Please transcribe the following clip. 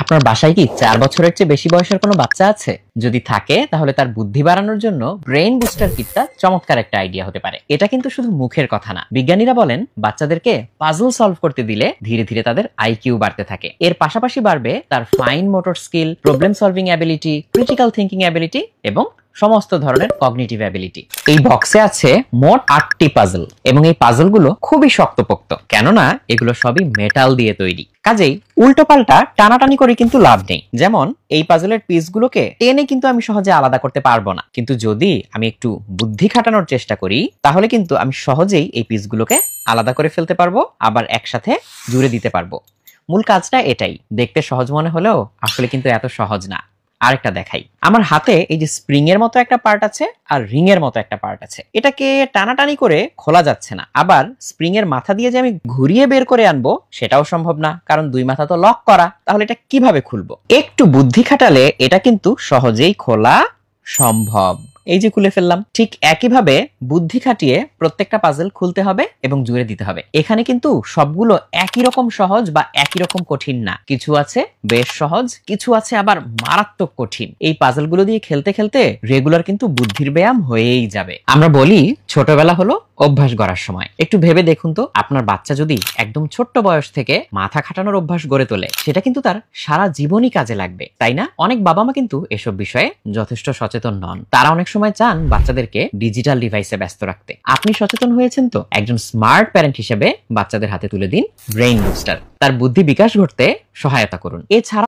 আপনার বাসায় কি 4 বছরের চেয়ে বেশি বয়সের কোনো বাচ্চা আছে? যদি থাকে তাহলে তার বুদ্ধি বাড়ানোর জন্য ব্রেইন বুস্টার কিটটা চমৎকার একটা আইডিয়া হতে পারে। এটা কিন্তু শুধু মুখের কথা না, বিজ্ঞানীরা বলেন বাচ্চাদেরকে পাজল সলভ করতে দিলে ধীরে ধীরে তাদের আইকিউ বাড়তে থাকে। এর পাশাপাশি বাড়বে তার fine motor skill, problem solving ability, critical thinking ability এবং সমস্ত ধরনের কগনিটিভ অ্যাবিলিটি। এই বক্সে আছে মোট 8টি পাজল এবং এই পাজলগুলো খুবই শক্তপোক্ত, কেননা এগুলো সবই মেটাল দিয়ে তৈরি। কাজেই উল্টো পাল্টা টানাটানি করে কিন্তু লাভ নেই। যেমন এই পাজলের পিসগুলোকে টেনে কিন্তু আমি সহজে আলাদা করতে পারবো না, কিন্তু যদি আমি একটু বুদ্ধি খাটানোর চেষ্টা করি তাহলে কিন্তু আমি সহজেই এই পিসগুলোকে আলাদা করে ফেলতে পারবো, আবার একসাথে জুড়ে দিতে পারবো। মূল কাজটা এটাই। দেখতে সহজ মনে হলেও আসলে কিন্তু এত সহজ না। আরেকটা দেখাই, আমার হাতে এই যে স্প্রিং এর মতো একটা পার্ট আছে আর রিং এর মতো একটা পার্ট আছে। এটাকে টানাটানি করে খোলা যাচ্ছে না, আবার স্প্রিং এর মাথা দিয়ে যে আমি ঘুরিয়ে বের করে আনবো সেটাও সম্ভব না, কারণ দুই মাথা তো লক করা। তাহলে এটা কিভাবে খুলবো? একটু বুদ্ধি খাটালে এটা কিন্তু সহজেই খোলা সম্ভব। এই যে খুলে ফেললাম। ঠিক একইভাবে বুদ্ধি খাটিয়ে প্রত্যেকটা পাজল খুলতে হবে এবং জুড়ে দিতে হবে। এখানে কিন্তু সবগুলো একই রকম সহজ বা একই রকম কঠিন না। কিছু আছে বেশ সহজ, কিছু আছে আবার মারাত্মক কঠিন। এই পাজলগুলো দিয়ে খেলতে খেলতে রেগুলার কিন্তু বুদ্ধির ব্যায়াম হয়েই যাবে। আমরা বলি ছোটবেলা হলো অভ্যাস গড়ার সময়। একটু ভেবে দেখুন তো, আপনার বাচ্চা যদি একদম ছোট্ট বয়স থেকে মাথা খাটানোর অভ্যাস গড়ে তোলে, সেটা কিন্তু তার সারা জীবনই কাজে লাগবে, তাই না? অনেক বাবা মা কিন্তু এসব বিষয়ে যথেষ্ট সচেতন নন। তারা অনেক সময় চান বাচ্চাদেরকে ডিজিটাল ডিভাইসে ব্যস্ত রাখতে। আপনি সচেতন হয়েছেন তো? একজন স্মার্ট প্যারেন্ট হিসেবে বাচ্চাদের হাতে তুলে দিন ব্রেইন বুস্টার। তার বুদ্ধি বিকাশ ঘটতে সহায়তা করুন। এছাড়া